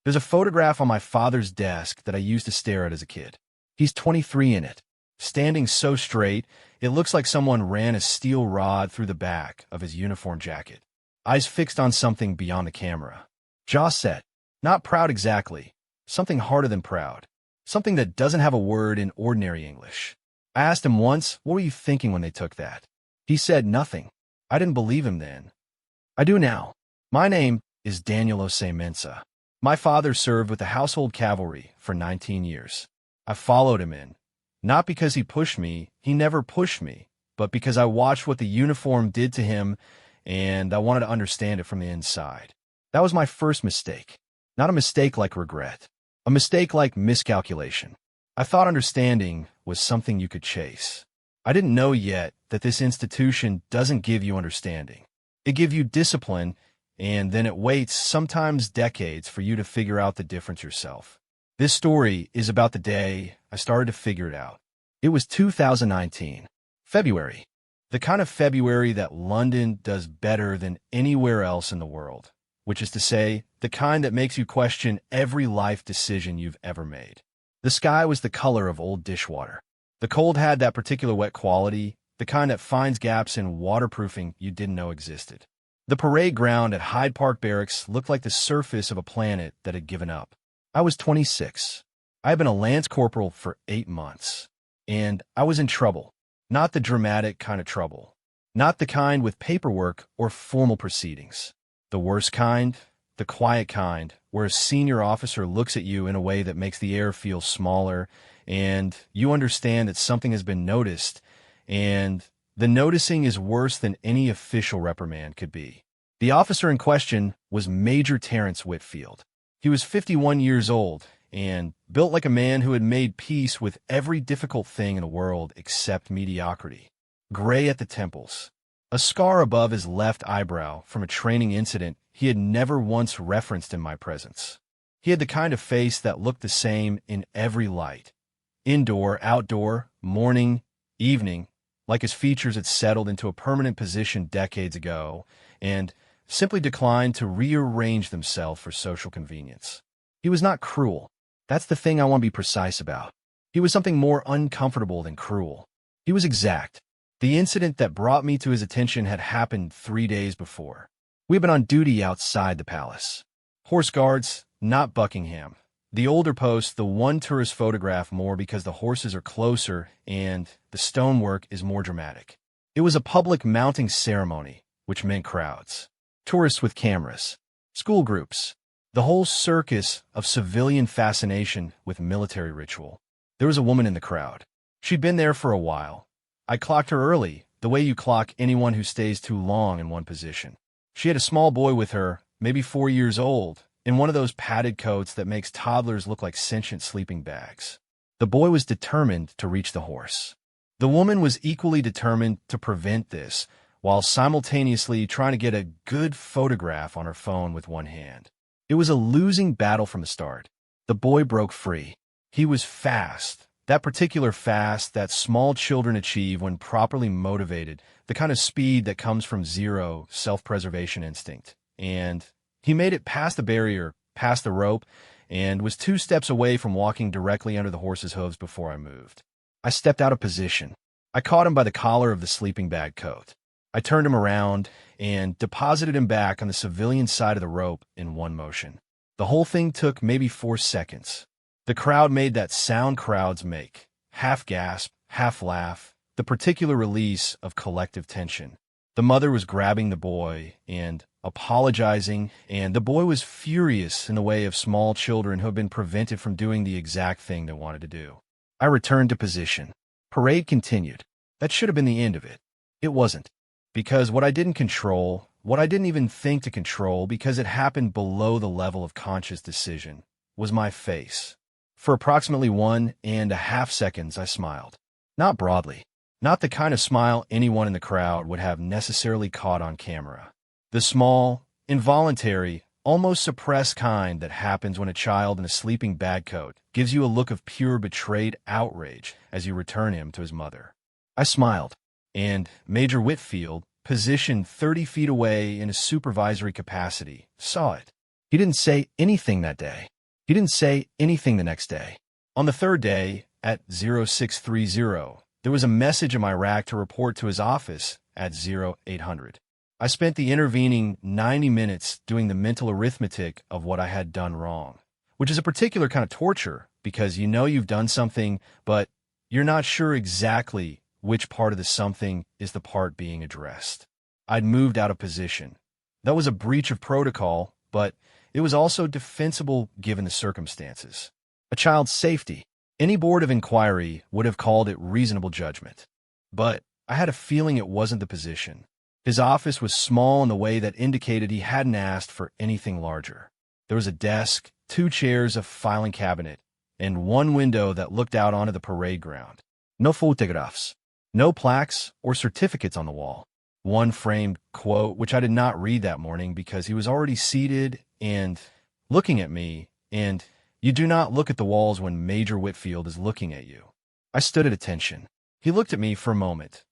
There's a photograph on my father's desk that I used to stare at as a kid. He's 23 in it, standing so straight, it looks like someone ran a steel rod through the back of his uniform jacket. Eyes fixed on something beyond the camera. Jaw set. Not proud exactly. Something harder than proud. Something that doesn't have a word in ordinary English. I asked him once, what were you thinking when they took that? He said nothing. I didn't believe him then. I do now. My name is Daniel Mensa. My father served with the Household Cavalry for 19 years. I followed him in. Not because he pushed me, he never pushed me, but because I watched what the uniform did to him, and I wanted to understand it from the inside. That was my first mistake. Not a mistake like regret. A mistake like miscalculation. I thought understanding was something you could chase. I didn't know yet that this institution doesn't give you understanding. It gives you discipline, and then it waits sometimes decades for you to figure out the difference yourself. This story is about the day I started to figure it out. It was 2019, February. The kind of February that London does better than anywhere else in the world, which is to say, the kind that makes you question every life decision you've ever made. The sky was the color of old dishwater. The cold had that particular wet quality, the kind that finds gaps in waterproofing you didn't know existed. The parade ground at Hyde Park Barracks looked like the surface of a planet that had given up. I was 26. I had been a lance corporal for 8 months. And I was in trouble. Not the dramatic kind of trouble. Not the kind with paperwork or formal proceedings. The worst kind, the quiet kind, where a senior officer looks at you in a way that makes the air feel smaller, and you understand that something has been noticed, and the noticing is worse than any official reprimand could be. The officer in question was Major Terrence Whitfield. He was 51 years old and built like a man who had made peace with every difficult thing in the world except mediocrity. Gray at the temples, a scar above his left eyebrow from a training incident he had never once referenced in my presence. He had the kind of face that looked the same in every light. Indoor, outdoor, morning, evening, like his features had settled into a permanent position decades ago and simply declined to rearrange themselves for social convenience. He was not cruel. That's the thing I want to be precise about. He was something more uncomfortable than cruel. He was exact. The incident that brought me to his attention had happened 3 days before. We had been on duty outside the palace. Horse guards, not Buckingham. The older post, the one tourist photograph more because the horses are closer and the stonework is more dramatic. It was a public mounting ceremony, which meant crowds. Tourists with cameras. School groups. The whole circus of civilian fascination with military ritual. There was a woman in the crowd. She'd been there for a while. I clocked her early, the way you clock anyone who stays too long in one position. She had a small boy with her, maybe 4 years old, in one of those padded coats that makes toddlers look like sentient sleeping bags. The boy was determined to reach the horse. The woman was equally determined to prevent this, while simultaneously trying to get a good photograph on her phone with one hand. It was a losing battle from the start. The boy broke free. He was fast, that particular fast that small children achieve when properly motivated, the kind of speed that comes from zero self-preservation instinct. And he made it past the barrier, past the rope, and was 2 steps away from walking directly under the horse's hooves before I moved. I stepped out of position. I caught him by the collar of the sleeping bag coat. I turned him around and deposited him back on the civilian side of the rope in one motion. The whole thing took maybe 4 seconds. The crowd made that sound crowds make. Half gasp, half laugh, the particular release of collective tension. The mother was grabbing the boy and apologizing, and the boy was furious in the way of small children who have been prevented from doing the exact thing they wanted to do. I returned to position. Parade continued. That should have been the end of it. It wasn't. Because what I didn't control, what I didn't even think to control because it happened below the level of conscious decision, was my face. For approximately 1.5 seconds, I smiled. Not broadly. Not the kind of smile anyone in the crowd would have necessarily caught on camera. The small, involuntary, almost suppressed kind that happens when a child in a sleeping bag coat gives you a look of pure betrayed outrage as you return him to his mother. I smiled, and Major Whitfield, positioned 30 feet away in a supervisory capacity, saw it. He didn't say anything that day. He didn't say anything the next day. On the third day, at 0630, there was a message in my rack to report to his office at 0800. I spent the intervening 90 minutes doing the mental arithmetic of what I had done wrong, which is a particular kind of torture because you know you've done something, but you're not sure exactly which part of the something is the part being addressed. I'd moved out of position. That was a breach of protocol, but it was also defensible given the circumstances. A child's safety. Any board of inquiry would have called it reasonable judgment. But I had a feeling it wasn't the position. His office was small in the way that indicated he hadn't asked for anything larger. There was a desk, 2 chairs, a filing cabinet, and 1 window that looked out onto the parade ground. No photographs, no plaques or certificates on the wall. 1 framed quote, which I did not read that morning because he was already seated and looking at me, and you do not look at the walls when Major Whitfield is looking at you. I stood at attention. He looked at me for a moment.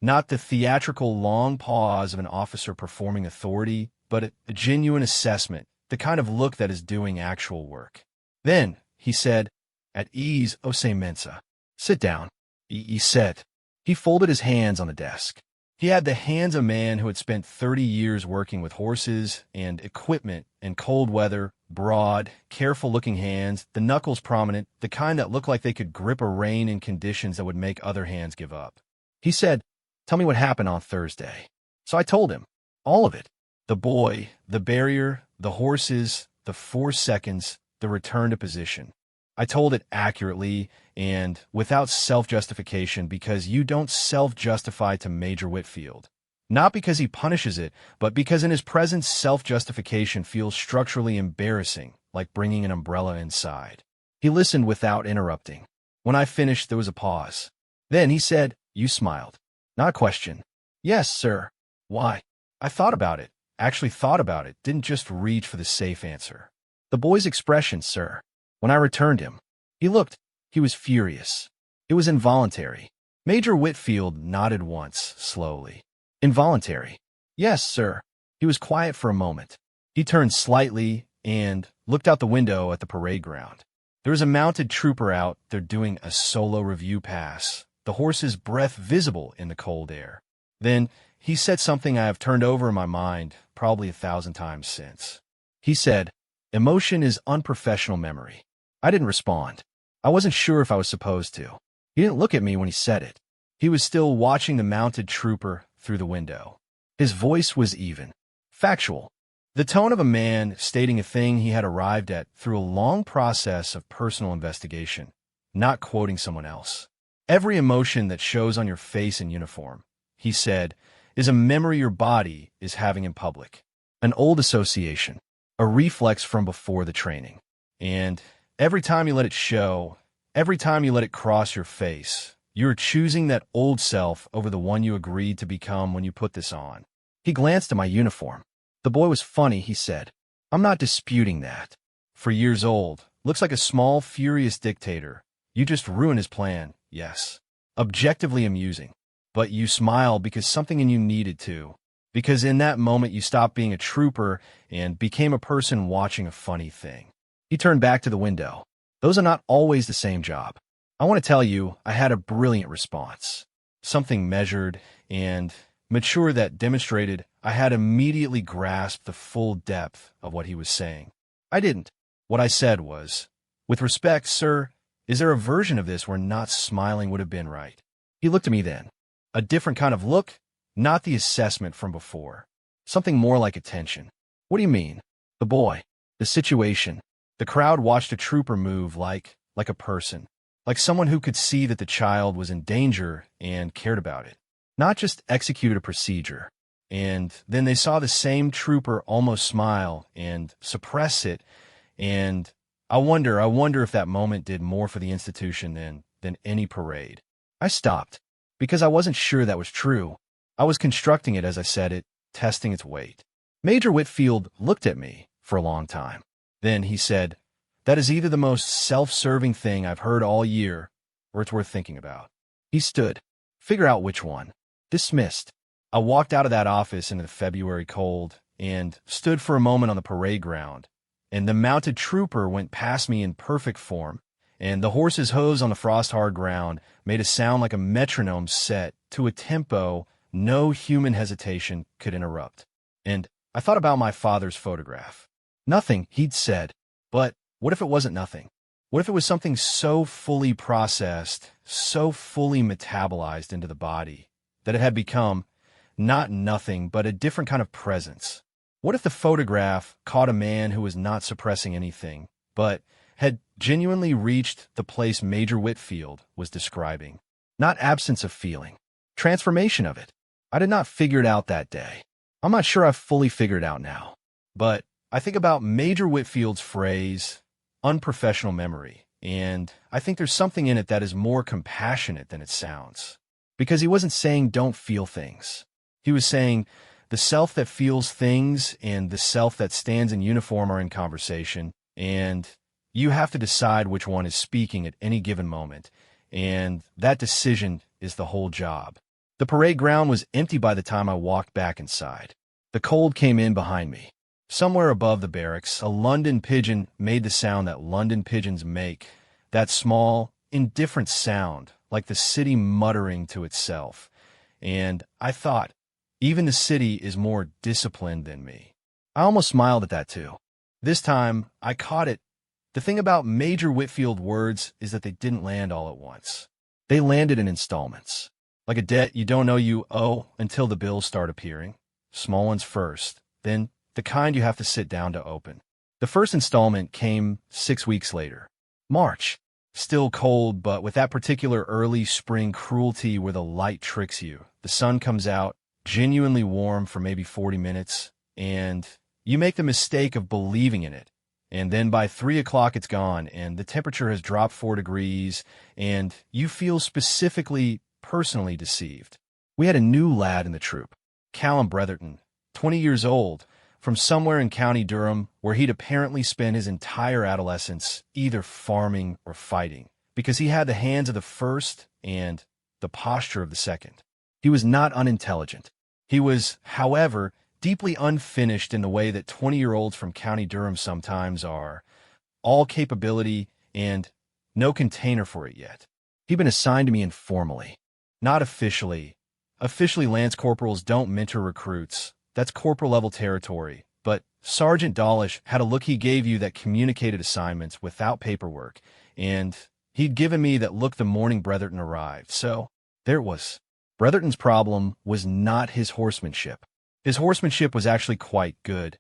Not the theatrical long pause of an officer performing authority, but a genuine assessment, the kind of look that is doing actual work. Then he said, "At ease, Ose Mensa. Sit down." He said. He folded his hands on the desk. He had the hands of a man who had spent 30 years working with horses and equipment in cold weather, broad, careful-looking hands, the knuckles prominent, the kind that looked like they could grip a rein in conditions that would make other hands give up. He said, "Tell me what happened on Thursday." So I told him. All of it. The boy, the barrier, the horses, the 4 seconds, the return to position. I told it accurately and without self-justification because you don't self-justify to Major Whitfield. Not because he punishes it, but because in his presence self-justification feels structurally embarrassing, like bringing an umbrella inside. He listened without interrupting. When I finished, there was a pause. Then he said, "You smiled." Not a question. "Yes, sir." "Why?" I thought about it. Actually thought about it. Didn't just reach for the safe answer. "The boy's expression, sir. When I returned him, he was furious. It was involuntary." Major Whitfield nodded once, slowly. "Involuntary?" "Yes, sir." He was quiet for a moment. He turned slightly and looked out the window at the parade ground. There was a mounted trooper out there doing a solo review pass, the horse's breath visible in the cold air. Then he said something I have turned over in my mind probably 1,000 times since. He said, "Emotion is unprofessional memory." I didn't respond. I wasn't sure if I was supposed to. He didn't look at me when he said it. He was still watching the mounted trooper through the window. His voice was even, factual. The tone of a man stating a thing he had arrived at through a long process of personal investigation, not quoting someone else. "Every emotion that shows on your face in uniform," he said, "is a memory your body is having in public. An old association, a reflex from before the training. And every time you let it show, every time you let it cross your face, you're choosing that old self over the one you agreed to become when you put this on." He glanced at my uniform. "The boy was funny," he said. "I'm not disputing that. For years old, looks like a small, furious dictator. You just ruined his plan, yes. Objectively amusing. But you smile because something in you needed to. Because in that moment you stopped being a trooper and became a person watching a funny thing." He turned back to the window. "Those are not always the same job. I want to tell you, I had a brilliant response. Something measured and mature that demonstrated I had immediately grasped the full depth of what he was saying. I didn't. What I said was, 'With respect, sir, is there a version of this where not smiling would have been right?' He looked at me then. A different kind of look, not the assessment from before. Something more like attention. 'What do you mean?' The boy, the situation. The crowd watched a trooper move like a person, like someone who could see that the child was in danger and cared about it, not just executed a procedure. And then they saw the same trooper almost smile and suppress it, and I wonder if that moment did more for the institution than any parade. I stopped, because I wasn't sure that was true. I was constructing it as I said it, testing its weight. Major Whitfield looked at me for a long time. Then he said, "That is either the most self-serving thing I've heard all year, or it's worth thinking about." He stood. Figure out which one. Dismissed. I walked out of that office into the February cold and stood for a moment on the parade ground, and the mounted trooper went past me in perfect form, and the horse's hooves on the frost-hard ground made a sound like a metronome set to a tempo no human hesitation could interrupt. And I thought about my father's photograph. Nothing, he'd said. But what if it wasn't nothing? What if it was something so fully processed, so fully metabolized into the body, that it had become not nothing, but a different kind of presence? What if the photograph caught a man who was not suppressing anything, but had genuinely reached the place Major Whitfield was describing? Not absence of feeling, transformation of it. I did not figure it out that day. I'm not sure I've fully figured it out now. But I think about Major Whitfield's phrase, unprofessional memory, and I think there's something in it that is more compassionate than it sounds. Because he wasn't saying don't feel things. He was saying the self that feels things and the self that stands in uniform are in conversation, and you have to decide which one is speaking at any given moment, and that decision is the whole job. The parade ground was empty by the time I walked back inside. The cold came in behind me. Somewhere above the barracks, a London pigeon made the sound that London pigeons make, that small, indifferent sound, like the city muttering to itself. And I thought, even the city is more disciplined than me. I almost smiled at that too. This time, I caught it. The thing about Major Whitfield words is that they didn't land all at once. They landed in installments. Like a debt you don't know you owe until the bills start appearing. Small ones first, then the kind you have to sit down to open. The first installment came 6 weeks later. March. Still cold, but with that particular early spring cruelty where the light tricks you. The sun comes out, genuinely warm for maybe 40 minutes, and you make the mistake of believing in it. And then by 3 o'clock it's gone, and the temperature has dropped 4 degrees, and you feel specifically, personally deceived. We had a new lad in the troop, Callum Bretherton, 20 years old, from somewhere in County Durham, where he'd apparently spent his entire adolescence either farming or fighting, because he had the hands of the first and the posture of the second. He was not unintelligent. He was, however, deeply unfinished in the way that 20-year-olds from County Durham sometimes are, all capability and no container for it yet. He'd been assigned to me informally, not officially. Officially, lance corporals don't mentor recruits. That's corporal-level territory. But Sergeant Dawlish had a look he gave you that communicated assignments without paperwork, and he'd given me that look the morning Bretherton arrived. So there it was. Bretherton's problem was not his horsemanship. His horsemanship was actually quite good.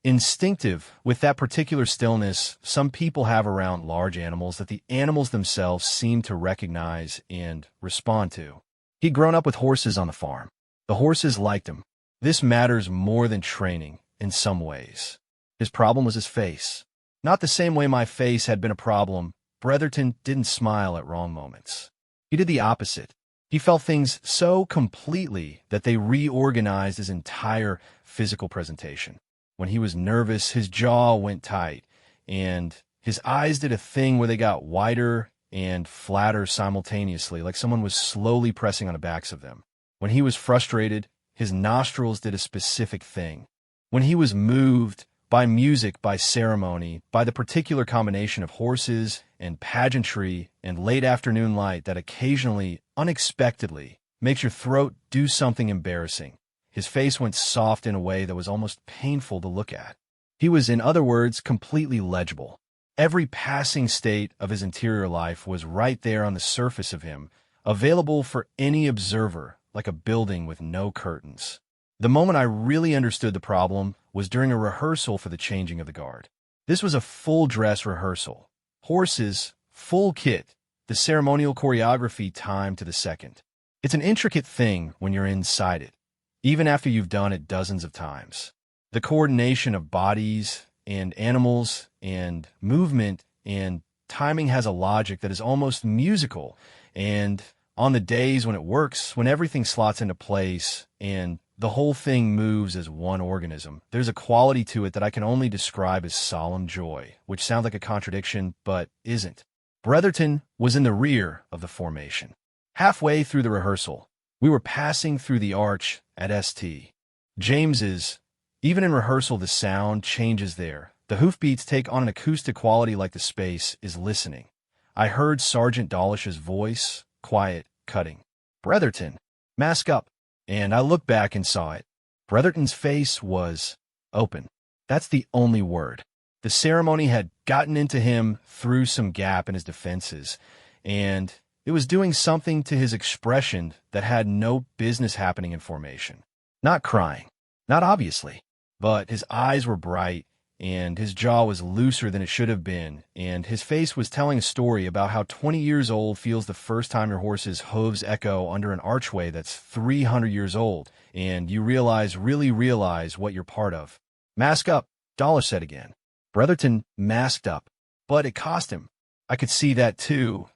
Instinctive, with that particular stillness some people have around large animals that the animals themselves seem to recognize and respond to. He'd grown up with horses on the farm. The horses liked him. This matters more than training in some ways. His problem was his face. Not the same way my face had been a problem. Bretherton didn't smile at wrong moments. He did the opposite. He felt things so completely that they reorganized his entire physical presentation. When he was nervous, his jaw went tight, and his eyes did a thing where they got wider and flatter simultaneously, like someone was slowly pressing on the backs of them. When he was frustrated, his nostrils did a specific thing. When he was moved by music, by ceremony, by the particular combination of horses and pageantry and late afternoon light that occasionally, unexpectedly, makes your throat do something embarrassing, his face went soft in a way that was almost painful to look at. He was, in other words, completely legible. Every passing state of his interior life was right there on the surface of him, available for any observer, like a building with no curtains. The moment I really understood the problem was during a rehearsal for the changing of the guard. This was a full-dress rehearsal. Horses, full kit, the ceremonial choreography timed to the second. It's an intricate thing when you're inside it, even after you've done it dozens of times. The coordination of bodies and animals and movement and timing has a logic that is almost musical, and on the days when it works, when everything slots into place and the whole thing moves as one organism, there's a quality to it that I can only describe as solemn joy, which sounds like a contradiction, but isn't. Bretherton was in the rear of the formation. Halfway through the rehearsal, we were passing through the arch at St. James's. Even in rehearsal, the sound changes there. The hoofbeats take on an acoustic quality like the space is listening. I heard Sergeant Dawlish's voice, quiet, cutting. "Bretherton, mask up." And I looked back and saw it. Bretherton's face was open. That's the only word. The ceremony had gotten into him through some gap in his defenses, and it was doing something to his expression that had no business happening in formation. Not crying, not obviously, but his eyes were bright, and his jaw was looser than it should have been, and his face was telling a story about how 20 years old feels the first time your horse's hooves echo under an archway that's 300 years old, and you really realize what you're part of. "Mask up," Dollar said again. Bretherton masked up, but it cost him. I could see that too.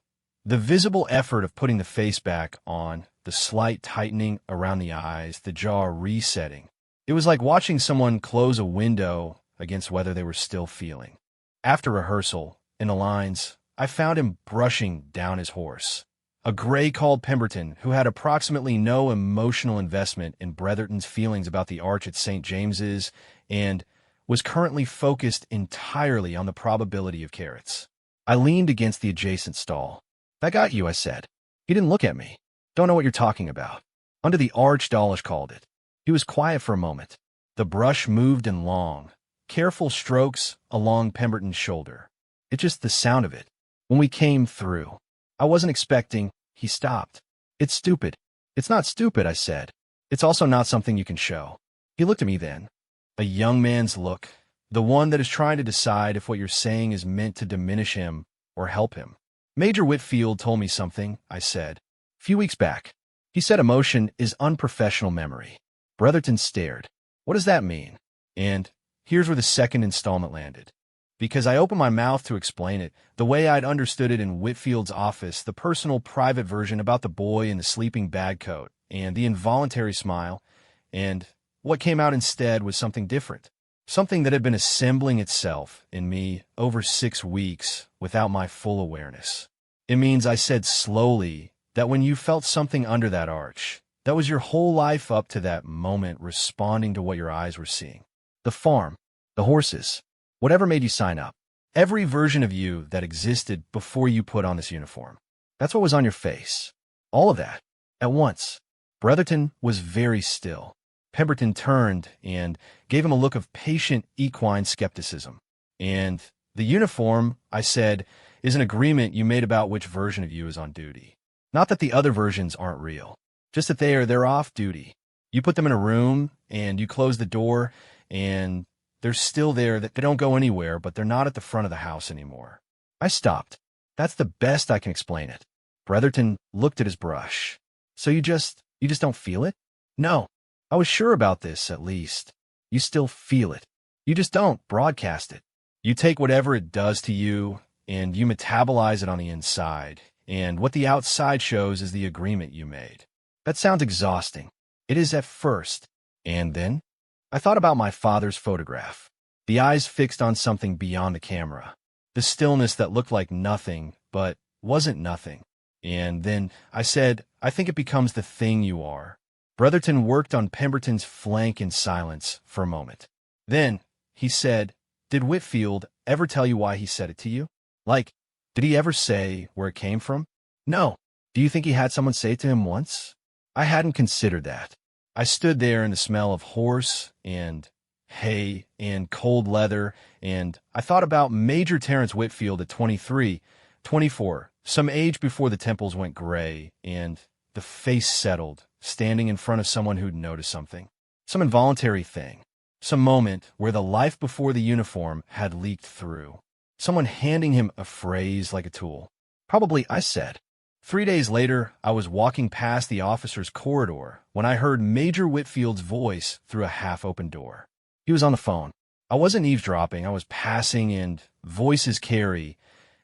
The visible effort of putting the face back on, the slight tightening around the eyes, the jaw resetting. It was like watching someone close a window against whether they were still feeling. After rehearsal, in the lines, I found him brushing down his horse. A gray called Pemberton, who had approximately no emotional investment in Bretherton's feelings about the arch at St. James's and was currently focused entirely on the probability of carrots. I leaned against the adjacent stall. "That got you," I said. He didn't look at me. "Don't know what you're talking about." "Under the arch," Dawlish called it. He was quiet for a moment. The brush moved in long, careful strokes along Pemberton's shoulder. It's just the sound of it. When we came through, I wasn't expecting. He stopped. "It's stupid." "It's not stupid," I said. "It's also not something you can show." He looked at me then. A young man's look, the one that is trying to decide if what you're saying is meant to diminish him or help him. "Major Whitfield told me something," I said, "a few weeks back. He said emotion is unprofessional memory." Bretherton stared. "What does that mean?" And here's where the second installment landed. Because I opened my mouth to explain it, the way I'd understood it in Whitfield's office, the personal, private version about the boy in the sleeping bag coat, and the involuntary smile, and what came out instead was something different. Something that had been assembling itself in me over 6 weeks without my full awareness. It means I said slowly that when you felt something under that arch, that was your whole life up to that moment responding to what your eyes were seeing. The farm, the horses, whatever made you sign up. Every version of you that existed before you put on this uniform. That's what was on your face. All of that. At once. Bretherton was very still. Pemberton turned and gave him a look of patient equine skepticism. "And the uniform," I said, "is an agreement you made about which version of you is on duty. Not that the other versions aren't real. Just that they're off duty. You put them in a room, and you close the door, and they're still there. That they don't go anywhere, but they're not at the front of the house anymore." I stopped. That's the best I can explain it. Bretherton looked at his brush. "So you just don't feel it?" "No. I was sure about this, at least. You still feel it. You just don't broadcast it. You take whatever it does to you, and you metabolize it on the inside, and what the outside shows is the agreement you made." That sounds exhausting. It is at first. And then? I thought about my father's photograph. The eyes fixed on something beyond the camera. The stillness that looked like nothing, but wasn't nothing. And then I said, "I think it becomes the thing you are." Bretherton worked on Pemberton's flank in silence for a moment. Then he said, "Did Whitfield ever tell you why he said it to you? Like, did he ever say where it came from?" "No." "Do you think he had someone say it to him once?" I hadn't considered that. I stood there in the smell of horse and hay and cold leather, and I thought about Major Terence Whitfield at 23, 24, some age before the temples went gray, and the face settled, standing in front of someone who'd noticed something. Some involuntary thing. Some moment where the life before the uniform had leaked through. Someone handing him a phrase like a tool. Probably, I said. 3 days later, I was walking past the officer's corridor when I heard Major Whitfield's voice through a half-open door. He was on the phone. I wasn't eavesdropping. I was passing, and voices carry,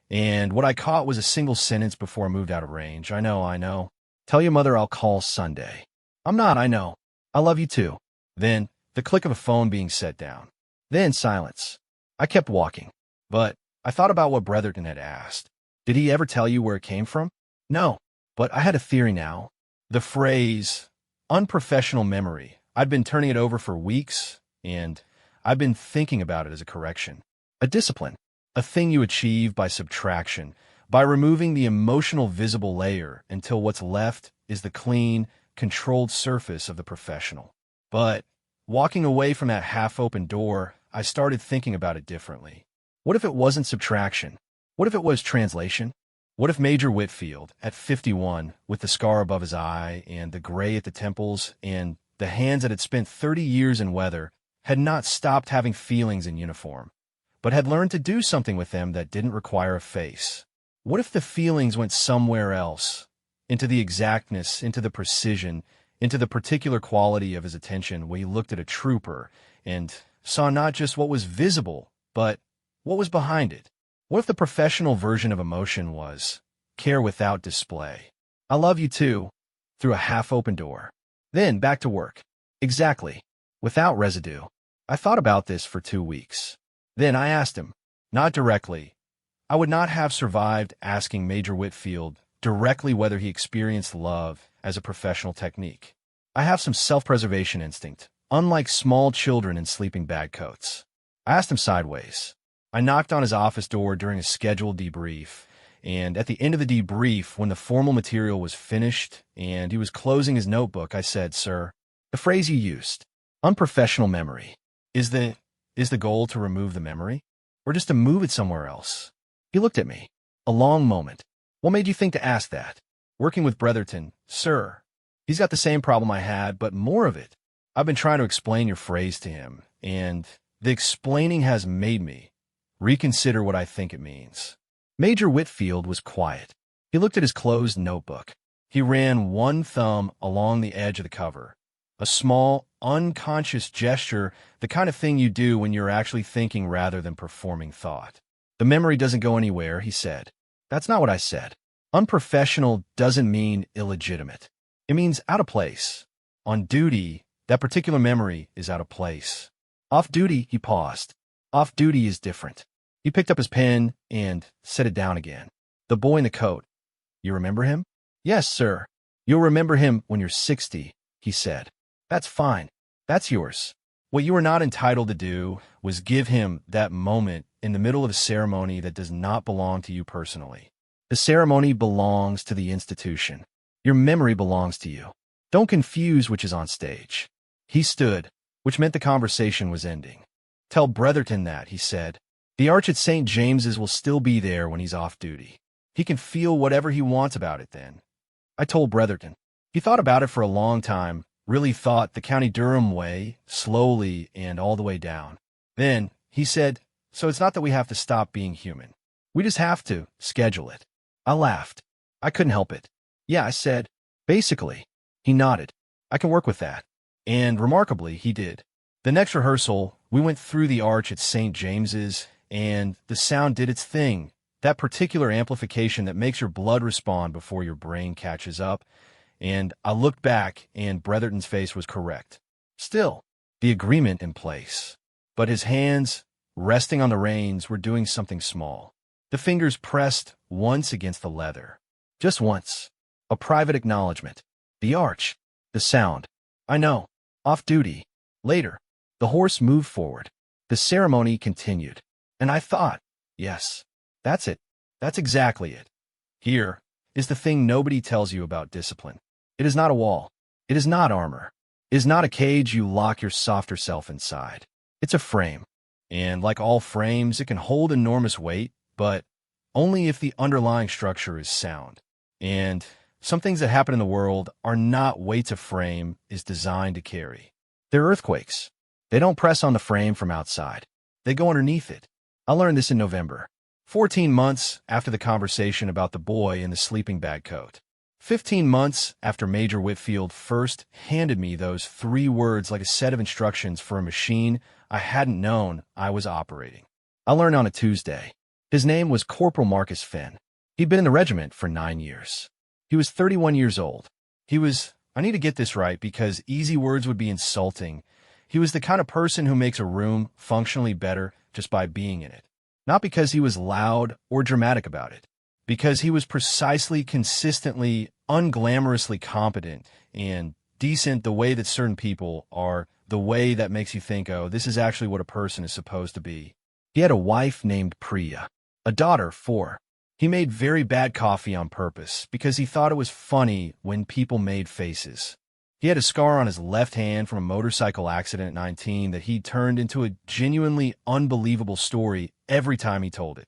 and what I caught was a single sentence before I moved out of range. I know. "Tell your mother I'll call Sunday." "I'm not, I know. I love you too." Then the click of a phone being set down. Then silence. I kept walking, but I thought about what Bretherton had asked. Did he ever tell you where it came from? No, but I had a theory now. The phrase, unprofessional memory, I'd been turning it over for weeks, and I've been thinking about it as a correction. A discipline, a thing you achieve by subtraction, by removing the emotional visible layer until what's left is the clean, controlled surface of the professional. But walking away from that half-open door, I started thinking about it differently. What if it wasn't subtraction? What if it was translation? What if Major Whitfield, at 51, with the scar above his eye and the gray at the temples and the hands that had spent 30 years in weather, had not stopped having feelings in uniform, but had learned to do something with them that didn't require a face? What if the feelings went somewhere else, into the exactness, into the precision, into the particular quality of his attention when he looked at a trooper and saw not just what was visible, but what was behind it? What if the professional version of emotion was care without display? I love you too, through a half-open door. Then back to work. Exactly. Without residue. I thought about this for 2 weeks. Then I asked him, not directly. I would not have survived asking Major Whitfield directly whether he experienced love as a professional technique. I have some self-preservation instinct, unlike small children in sleeping bag coats. I asked him sideways. I knocked on his office door during a scheduled debrief, and at the end of the debrief, when the formal material was finished and he was closing his notebook, I said, "Sir, the phrase you used, unprofessional memory, is the goal to remove the memory, or just to move it somewhere else?" He looked at me. A long moment. "What made you think to ask that?" "Working with Bretherton, sir. He's got the same problem I had, but more of it. I've been trying to explain your phrase to him, and the explaining has made me reconsider what I think it means." Major Whitfield was quiet. He looked at his closed notebook. He ran one thumb along the edge of the cover. A small, unconscious gesture, the kind of thing you do when you're actually thinking rather than performing thought. "The memory doesn't go anywhere," he said. "That's not what I said. Unprofessional doesn't mean illegitimate. It means out of place. On duty, that particular memory is out of place. Off duty," he paused. "Off duty is different." He picked up his pen and set it down again. "The boy in the coat. You remember him?" "Yes, sir." "You'll remember him when you're 60, he said. "That's fine. That's yours. What you are not entitled to do was give him that moment in the middle of a ceremony that does not belong to you personally. The ceremony belongs to the institution. Your memory belongs to you. Don't confuse which is on stage." He stood, which meant the conversation was ending. "Tell Bretherton that," he said. "The arch at St. James's will still be there when he's off duty. He can feel whatever he wants about it then." I told Bretherton. He thought about it for a long time, really thought the County Durham way, slowly and all the way down. Then he said, "So it's not that we have to stop being human. We just have to schedule it." I laughed. I couldn't help it. "Yeah," I said. "Basically." He nodded. "I can work with that." And remarkably, he did. The next rehearsal, we went through the arch at St. James's, and the sound did its thing, that particular amplification that makes your blood respond before your brain catches up. And I looked back, and Bretherton's face was correct. Still, the agreement in place. But his hands, resting on the reins, were doing something small. The fingers pressed once against the leather. Just once. A private acknowledgement. The arch. The sound. I know. Off duty. Later. The horse moved forward. The ceremony continued. And I thought, yes, that's it. That's exactly it. Here is the thing nobody tells you about discipline. It is not a wall. It is not armor. It is not a cage you lock your softer self inside. It's a frame. And like all frames, it can hold enormous weight, but only if the underlying structure is sound. And some things that happen in the world are not weights a frame is designed to carry. They're earthquakes. They don't press on the frame from outside. They go underneath it. I learned this in November, 14 months after the conversation about the boy in the sleeping bag coat. 15 months after Major Whitfield first handed me those 3 words like a set of instructions for a machine I hadn't known I was operating. I learned on a Tuesday. His name was Corporal Marcus Finn. He'd been in the regiment for 9 years. He was 31 years old. I need to get this right because easy words would be insulting. He was the kind of person who makes a room functionally better just by being in it. Not because he was loud or dramatic about it. Because he was precisely, consistently, unglamorously competent and decent the way that certain people are, the way that makes you think, oh, this is actually what a person is supposed to be. He had a wife named Priya, a daughter, 4. He made very bad coffee on purpose because he thought it was funny when people made faces. He had a scar on his left hand from a motorcycle accident at 19 that he turned into a genuinely unbelievable story every time he told it.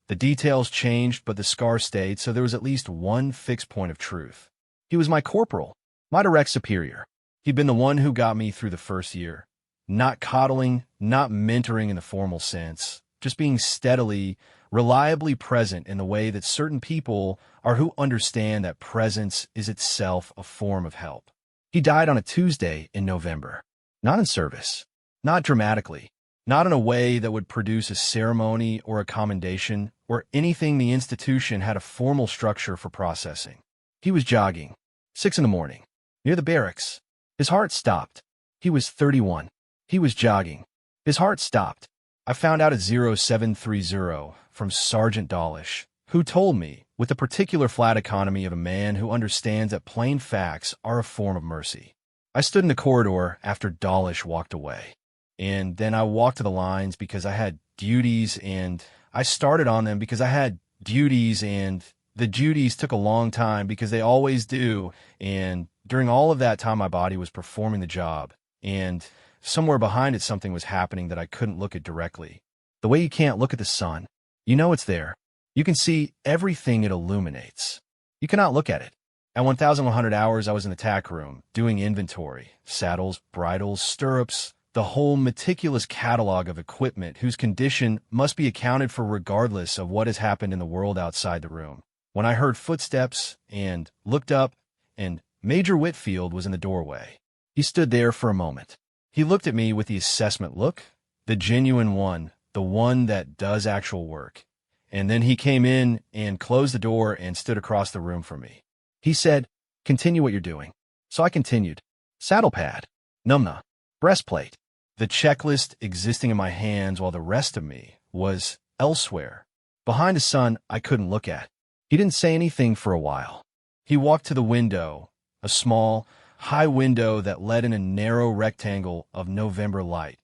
The details changed, but the scar stayed, so there was at least one fixed point of truth. He was my corporal, my direct superior. He'd been the one who got me through the first year. Not coddling, not mentoring in the formal sense, just being steadily, reliably present in the way that certain people are who understand that presence is itself a form of help. He died on a Tuesday in November. Not in service, not dramatically, not in a way that would produce a ceremony or a commendation or anything the institution had a formal structure for processing. He was jogging, 6 in the morning, near the barracks. His heart stopped. He was 31. He was jogging. His heart stopped. I found out at 0730 from Sergeant Dawlish, who told me, with the particular flat economy of a man who understands that plain facts are a form of mercy. I stood in the corridor after Dawlish walked away. And then I walked to the lines because I had duties, and I started on them because I had duties, and the duties took a long time because they always do. And during all of that time, my body was performing the job. And somewhere behind it, something was happening that I couldn't look at directly. The way you can't look at the sun, you know it's there. You can see everything it illuminates. You cannot look at it. At 1,100 hours, I was in the tack room, doing inventory, saddles, bridles, stirrups, the whole meticulous catalog of equipment whose condition must be accounted for regardless of what has happened in the world outside the room. When I heard footsteps and looked up, and Major Whitfield was in the doorway. He stood there for a moment. He looked at me with the assessment look, the genuine one, the one that does actual work. And then he came in and closed the door and stood across the room from me. He said, "Continue what you're doing." So I continued. Saddle pad, numna, breastplate, the checklist existing in my hands while the rest of me was elsewhere, behind a sun I couldn't look at. He didn't say anything for a while. He walked to the window, a small, high window that led in a narrow rectangle of November light,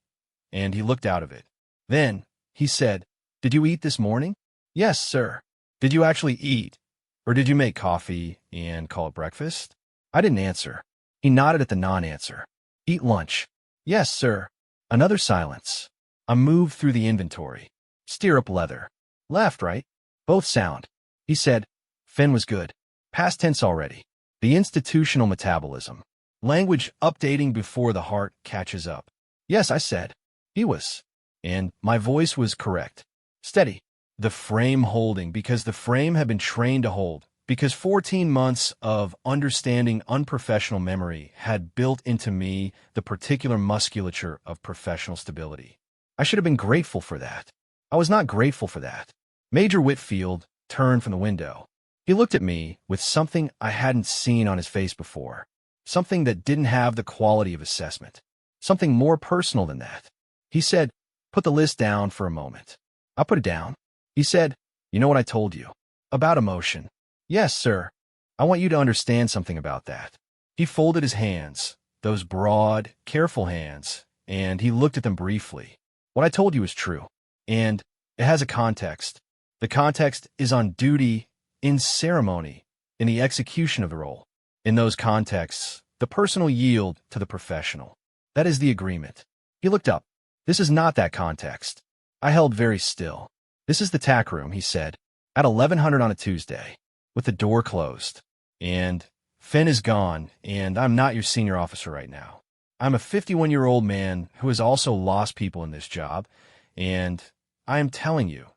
and he looked out of it. Then he said, "Did you eat this morning?" "Yes, sir." "Did you actually eat? Or did you make coffee and call it breakfast?" I didn't answer. He nodded at the non-answer. "Eat lunch." "Yes, sir." Another silence. I moved through the inventory. Stirrup leather. Left, right? Both sound. He said, "Finn was good. Past tense already. The institutional metabolism. Language updating before the heart catches up." "Yes," I said. He was. And my voice was correct. Steady. The frame holding, because the frame had been trained to hold, because 14 months of understanding unprofessional memory had built into me the particular musculature of professional stability. I should have been grateful for that. I was not grateful for that. Major Whitfield turned from the window. He looked at me with something I hadn't seen on his face before, something that didn't have the quality of assessment, something more personal than that. He said, "Put the list down for a moment." I put it down. He said, "You know what I told you about emotion?" "Yes, sir." "I want you to understand something about that." He folded his hands, those broad, careful hands, and he looked at them briefly. "What I told you is true, and it has a context. The context is on duty, in ceremony, in the execution of the role. In those contexts, the personal yield to the professional. That is the agreement." He looked up. "This is not that context." I held very still. "This is the tack room," he said, "at 1100 on a Tuesday, with the door closed. And Finn is gone, and I'm not your senior officer right now. I'm a 51-year-old man who has also lost people in this job, and I am telling you,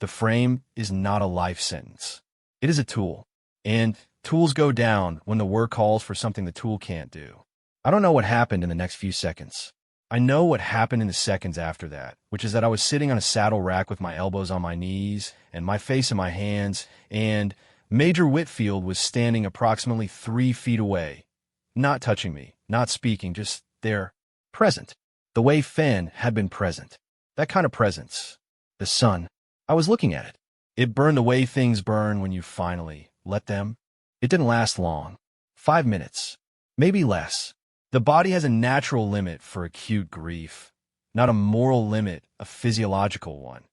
the frame is not a life sentence. It is a tool, and tools go down when the work calls for something the tool can't do." I don't know what happened in the next few seconds. I know what happened in the seconds after that, which is that I was sitting on a saddle rack with my elbows on my knees and my face in my hands, and Major Whitfield was standing approximately 3 feet away, not touching me, not speaking, just there, present, the way Finn had been present. That kind of presence. The sun. I was looking at it. It burned the way things burn when you finally let them. It didn't last long. 5 minutes. Maybe less. The body has a natural limit for acute grief. not a moral limit, a physiological one.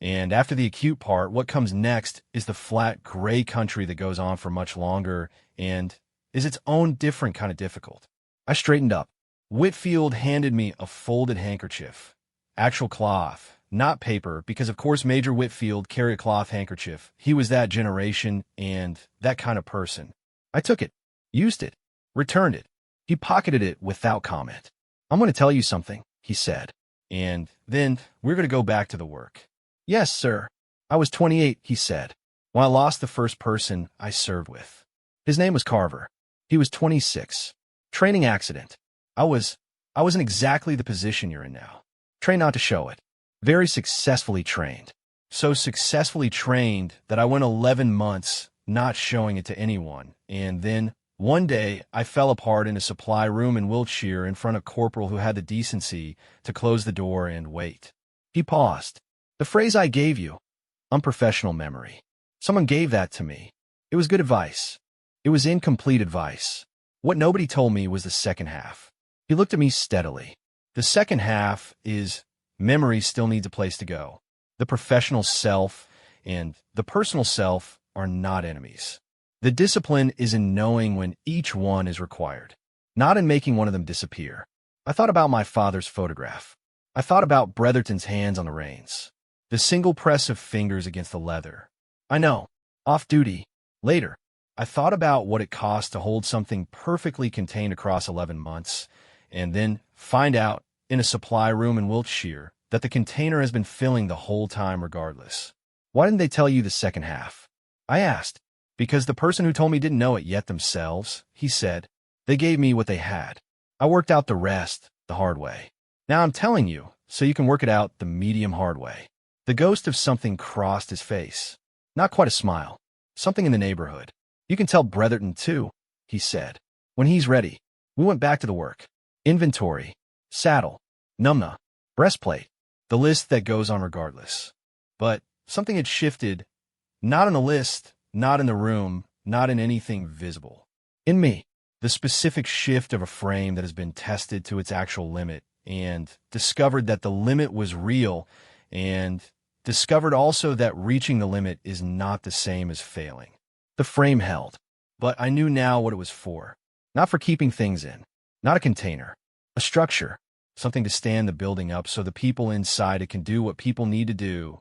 And after the acute part, what comes next is the flat gray country that goes on for much longer and is its own different kind of difficult. I straightened up. Whitfield handed me a folded handkerchief. Actual cloth, not paper, because of course Major Whitfield carried a cloth handkerchief. He was that generation and that kind of person. I took it, used it, returned it. He pocketed it without comment. I'm going to tell you something, he said. And then we're going to go back to the work. Yes, sir. I was 28, he said, when I lost the first person I served with. His name was Carver. He was 26. Training accident. I was in exactly the position you're in now. Trained not to show it. Very successfully trained. So successfully trained that I went 11 months not showing it to anyone. And then one day I fell apart in a supply room in Wiltshire in front of Corporal who had the decency to close the door and wait. He paused. The phrase I gave you, unprofessional memory. Someone gave that to me. It was good advice. It was incomplete advice. What nobody told me was the second half. He looked at me steadily. The second half is memory still needs a place to go. The professional self and the personal self are not enemies. The discipline is in knowing when each one is required, not in making one of them disappear. I thought about my father's photograph. I thought about Bretherton's hands on the reins. The single press of fingers against the leather. I know, off-duty. Later, I thought about what it cost to hold something perfectly contained across 11 months, and then find out, in a supply room in Wiltshire, that the container has been filling the whole time regardless. Why didn't they tell you the second half? I asked. Because the person who told me didn't know it yet themselves, he said. They gave me what they had. I worked out the rest the hard way. Now I'm telling you, so you can work it out the medium hard way. The ghost of something crossed his face. Not quite a smile. Something in the neighborhood. You can tell Bretherton too, he said. When he's ready. We went back to the work. Inventory. Saddle. Numna. Breastplate. The list that goes on regardless. But something had shifted. Not in the list, not in the room, not in anything visible. In me. The specific shift of a frame that has been tested to its actual limit and discovered that the limit was real and discovered also that reaching the limit is not the same as failing. The frame held, but I knew now what it was for. Not for keeping things in, not a container, a structure, something to stand the building up so the people inside it can do what people need to do,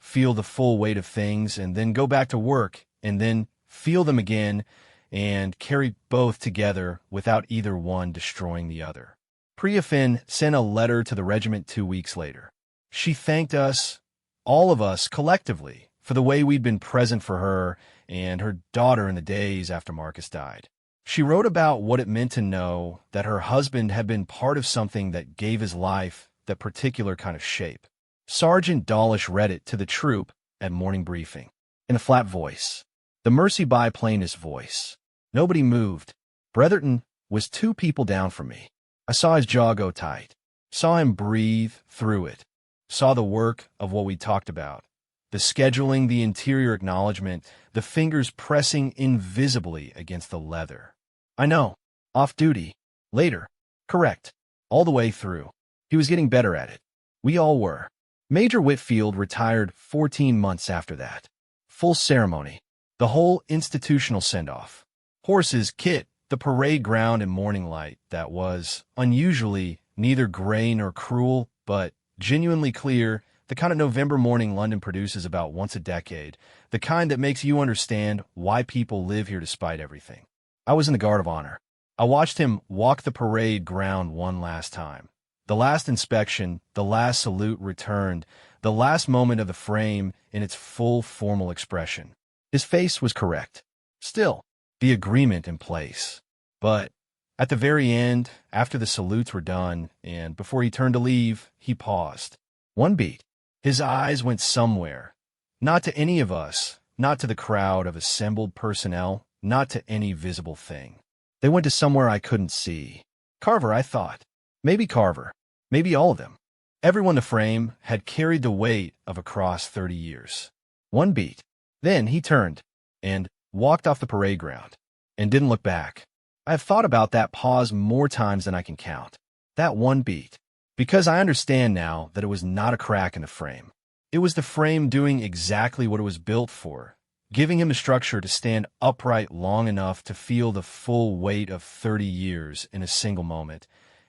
feel the full weight of things, and then go back to work, and then feel them again, and carry both together without either one destroying the other. Priya Finn sent a letter to the regiment 2 weeks later. She thanked us, all of us collectively, for the way we'd been present for her and her daughter in the days after Marcus died. She wrote about what it meant to know that her husband had been part of something that gave his life that particular kind of shape. Sergeant Dawlish read it to the troop at morning briefing, in a flat voice, the Mercy biplane's voice. Nobody moved. Bretherton was 2 people down from me. I saw his jaw go tight, saw him breathe through it, saw the work of what we talked about, the scheduling, the interior acknowledgement, the fingers pressing invisibly against the leather. I know, off-duty, later, correct, all the way through. He was getting better at it. We all were. Major Whitfield retired 14 months after that. Full ceremony, the whole institutional send-off. Horses, kit, the parade ground and morning light that was, unusually, neither gray nor cruel, but genuinely clear, the kind of November morning London produces about once a decade, the kind that makes you understand why people live here despite everything. I was in the Guard of Honor. I watched him walk the parade ground one last time. The last inspection, the last salute returned, the last moment of the frame in its full formal expression. His face was correct. Still, the agreement in place. But at the very end, after the salutes were done, and before he turned to leave, he paused. One beat. His eyes went somewhere. Not to any of us, not to the crowd of assembled personnel, not to any visible thing. They went to somewhere I couldn't see. Carver, I thought. Maybe Carver. Maybe all of them. Everyone the frame had carried the weight of across 30 years. One beat. Then he turned and walked off the parade ground and didn't look back. I have thought about that pause more times than I can count. That one beat. Because I understand now that it was not a crack in the frame. It was the frame doing exactly what it was built for, giving him the structure to stand upright long enough to feel the full weight of 30 years in a single moment,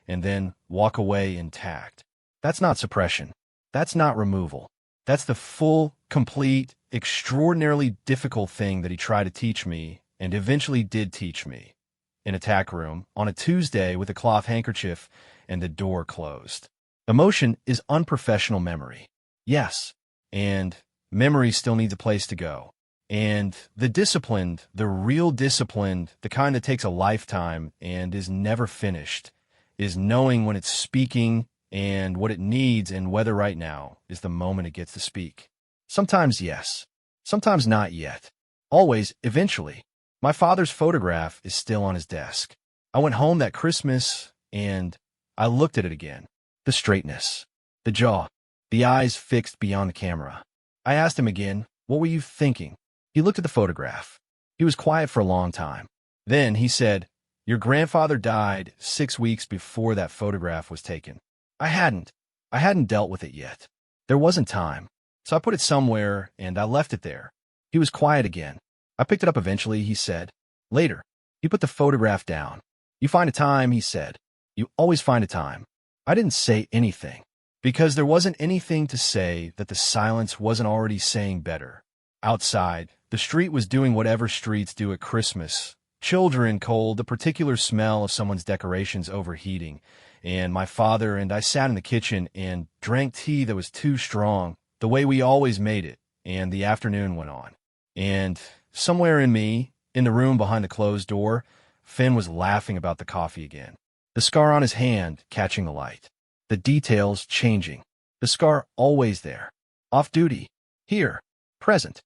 and then walk away intact. That's not suppression. That's not removal. That's the full, complete, extraordinarily difficult thing that he tried to teach me, and eventually did teach me. In a tack room, on a Tuesday with a cloth handkerchief and the door closed. Emotion is unprofessional memory. Yes, and memory still needs a place to go. And the disciplined, the real disciplined, the kind that takes a lifetime and is never finished, is knowing when it's speaking and what it needs and whether right now is the moment it gets to speak. Sometimes yes, sometimes not yet. Always, eventually. My father's photograph is still on his desk. I went home that Christmas and I looked at it again. The straightness, the jaw, the eyes fixed beyond the camera. I asked him again, "What were you thinking?" He looked at the photograph. He was quiet for a long time. Then he said, "Your grandfather died 6 weeks before that photograph was taken." I hadn't dealt with it yet. There wasn't time. So I put it somewhere and I left it there. He was quiet again. I picked it up eventually, he said. Later, he put the photograph down. "You find a time," he said. "You always find a time." I didn't say anything, because there wasn't anything to say that the silence wasn't already saying better. Outside, the street was doing whatever streets do at Christmas. Children cold, the particular smell of someone's decorations overheating, and my father and I sat in the kitchen and drank tea that was too strong, the way we always made it, and the afternoon went on. And somewhere in me, in the room behind the closed door, Finn was laughing about the coffee again. The scar on his hand catching the light. The details changing. The scar always there. Off duty. Here. Present.